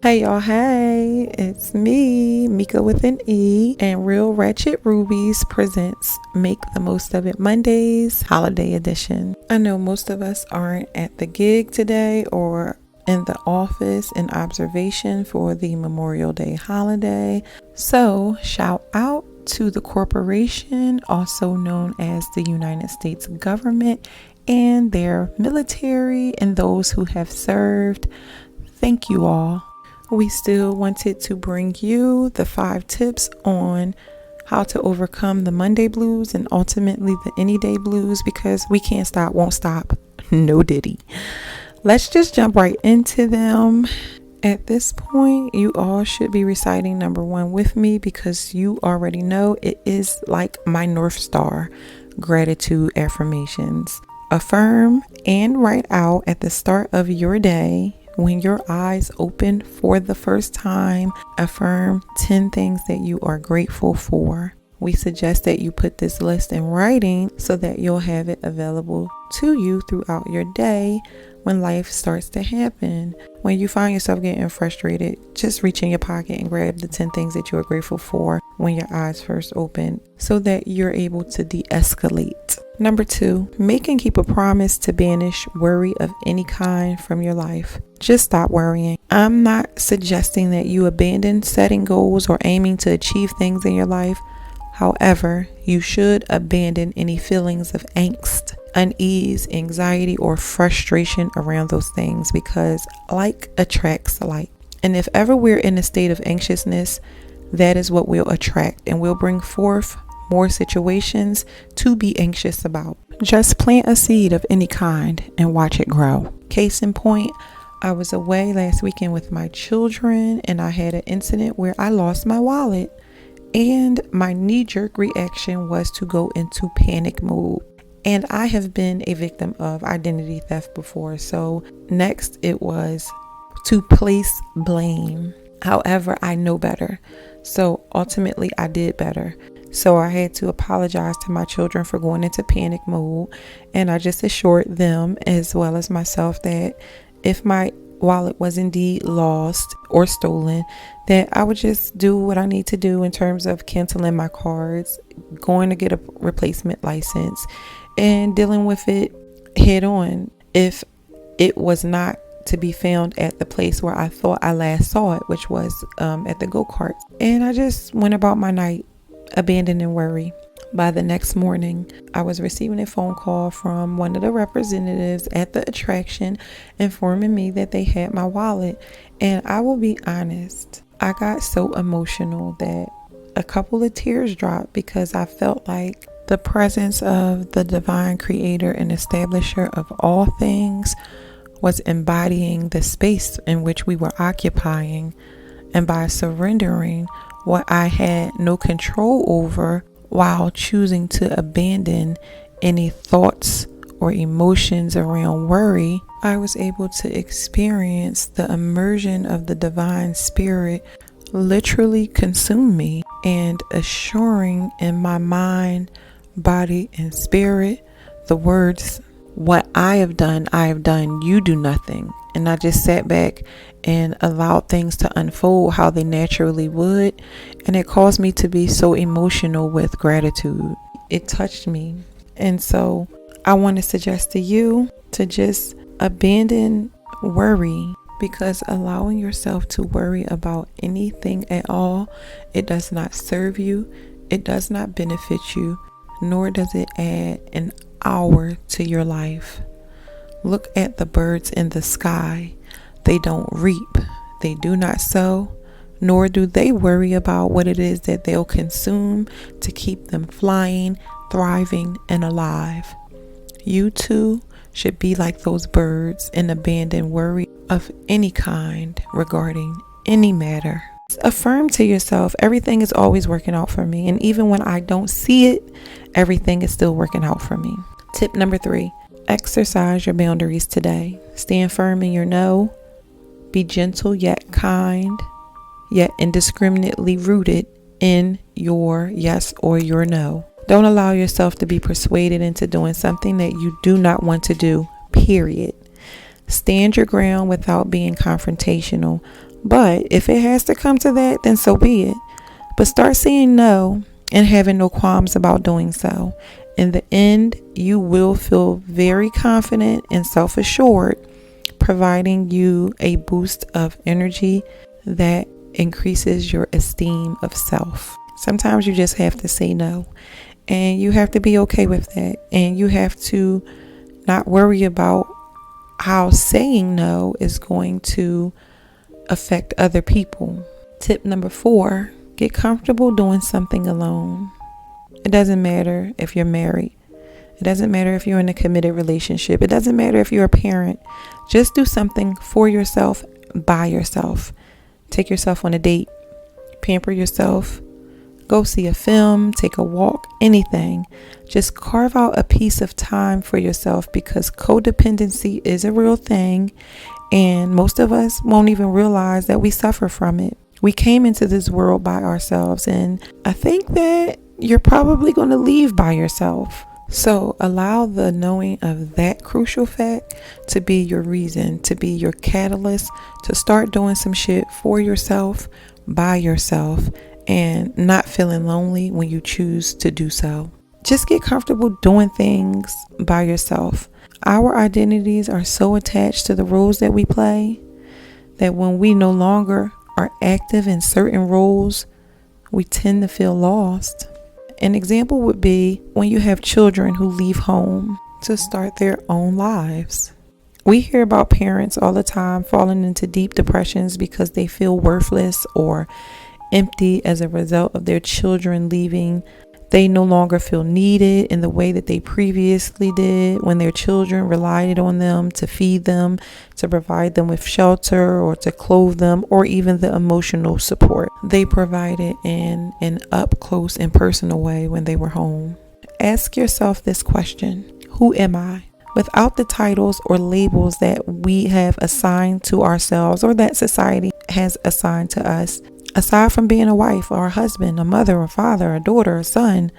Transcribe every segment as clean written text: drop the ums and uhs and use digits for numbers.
Hey y'all, hey, it's me, Mika with an E, and Real Ratchet Rubies presents Make the Most of It Mondays Holiday Edition. I know most of us aren't at the gig today or in the office in observation for the Memorial Day holiday, so shout out to the corporation, also known as the United States government, and their military and those who have served. Thank you all. We still wanted to bring you the 5 tips on how to overcome the Monday blues and ultimately the any day blues, because we can't stop, won't stop. No diddy. Let's just jump right into them. At this point, you all should be reciting number 1 with me, because you already know it is like my North Star: gratitude affirmations. Affirm and write out at the start of your day. When your eyes open for the first time, affirm 10 things that you are grateful for. We suggest that you put this list in writing so that you'll have it available to you throughout your day when life starts to happen. When you find yourself getting frustrated, just reach in your pocket and grab the 10 things that you are grateful for when your eyes first open so that you're able to de-escalate. Number 2, make and keep a promise to banish worry of any kind from your life. Just stop worrying. I'm not suggesting that you abandon setting goals or aiming to achieve things in your life. However, you should abandon any feelings of angst, unease, anxiety, or frustration around those things, because like attracts like. And if ever we're in a state of anxiousness, that is what we'll attract, and we'll bring forth more situations to be anxious about. Just plant a seed of any kind and watch it grow. Case in point, I was away last weekend with my children and I had an incident where I lost my wallet, and my knee-jerk reaction was to go into panic mode. And I have been a victim of identity theft before, so next it was to place blame. However, I know better, so ultimately I did better. So I had to apologize to my children for going into panic mode, and I just assured them as well as myself that if my wallet was indeed lost or stolen, that I would just do what I need to do in terms of canceling my cards, going to get a replacement license, and dealing with it head on if it was not to be found at the place where I thought I last saw it, which was at the go-kart. And I just went about my night abandoning worry. By the next morning, I was receiving a phone call from one of the representatives at the attraction informing me that they had my wallet. And I will be honest, I got so emotional that a couple of tears dropped, because I felt like the presence of the divine creator and establisher of all things was embodying the space in which we were occupying. And by surrendering what I had no control over, while choosing to abandon any thoughts or emotions around worry, I was able to experience the immersion of the divine spirit literally consume me, and assuring in my mind, body, and spirit the words, "What I have done, you do nothing." And I just sat back and allowed things to unfold how they naturally would. And it caused me to be so emotional with gratitude. It touched me. And so I want to suggest to you to just abandon worry, because allowing yourself to worry about anything at all, it does not serve you. It does not benefit you, nor does it add an hour to your life. Look at the birds in the sky. They don't reap, they do not sow, nor do they worry about what it is that they'll consume to keep them flying, thriving, and alive. You too should be like those birds and abandon worry of any kind regarding any matter. Affirm to yourself, everything is always working out for me, and even when I don't see it, everything is still working out for me. Tip number 3, exercise your boundaries today. Stand firm in your no. Be gentle yet kind, yet indiscriminately rooted in your yes or your no. Don't allow yourself to be persuaded into doing something that you do not want to do, period. Stand your ground without being confrontational. But if it has to come to that, then so be it. But start saying no and having no qualms about doing so. In the end, you will feel very confident and self-assured, providing you a boost of energy that increases your esteem of self. Sometimes you just have to say no, and you have to be okay with that. And you have to not worry about how saying no is going to affect other people. Tip number 4, get comfortable doing something alone. It doesn't matter if you're married. It doesn't matter if you're in a committed relationship. It doesn't matter if you're a parent. Just do something for yourself, by yourself. Take yourself on a date. Pamper yourself. Go see a film, take a walk, anything. Just carve out a piece of time for yourself, because codependency is a real thing, and most of us won't even realize that we suffer from it. We came into this world by ourselves, and I think that you're probably going to leave by yourself. So allow the knowing of that crucial fact to be your reason, to be your catalyst to start doing some shit for yourself, by yourself, and not feeling lonely when you choose to do so. Just get comfortable doing things by yourself. Our identities are so attached to the roles that we play that when we no longer are active in certain roles, we tend to feel lost. An example would be when you have children who leave home to start their own lives. We hear about parents all the time falling into deep depressions because they feel worthless or empty as a result of their children leaving. They no longer feel needed in the way that they previously did when their children relied on them to feed them, to provide them with shelter, or to clothe them, or even the emotional support they provided in an up close and personal way when they were home. Ask yourself this question: who am I? Without the titles or labels that we have assigned to ourselves or that society has assigned to us. Aside from being a wife or a husband, a mother, a father, a daughter, a son,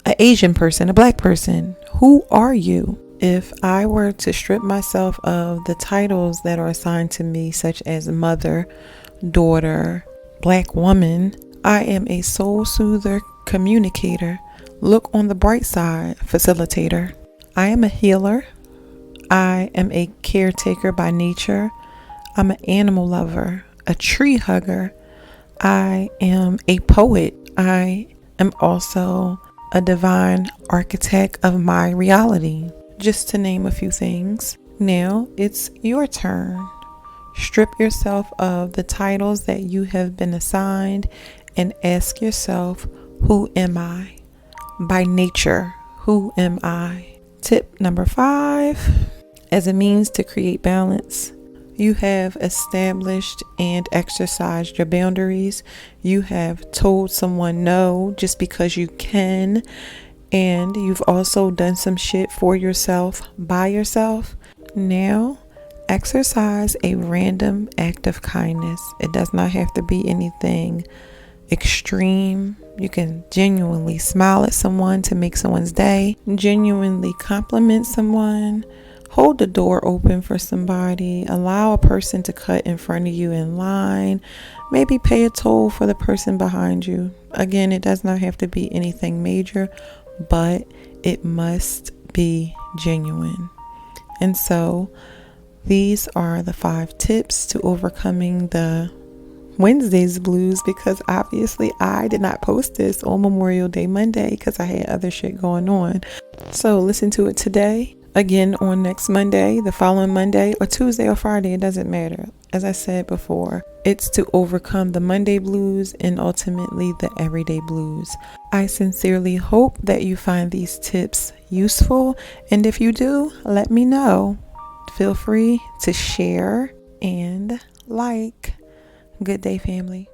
an Asian person, a black person, who are you? If I were to strip myself of the titles that are assigned to me, such as mother, daughter, black woman, I am a soul soother, communicator, look on the bright side, facilitator. I am a healer. I am a caretaker by nature. I'm an animal lover, a tree hugger. I am a poet. I am also a divine architect of my reality, just to name a few things. Now it's your turn. Strip yourself of the titles that you have been assigned and ask yourself, who am I? By nature, who am I? Tip number 5, as a means to create balance. You have established and exercised your boundaries. You have told someone no just because you can. And you've also done some shit for yourself, by yourself. Now, exercise a random act of kindness. It does not have to be anything extreme. You can genuinely smile at someone to make someone's day. Genuinely compliment someone. Hold the door open for somebody. Allow a person to cut in front of you in line. Maybe pay a toll for the person behind you. Again, it does not have to be anything major, but it must be genuine. And so these are the 5 tips to overcoming the Wednesday's blues, because obviously I did not post this on Memorial Day Monday because I had other shit going on. So listen to it today. Again on next Monday, the following Monday, or Tuesday or Friday, it doesn't matter. As I said before, it's to overcome the Monday blues and ultimately the everyday blues. I sincerely hope that you find these tips useful, and if you do, let me know. Feel free to share and like. Good day, family.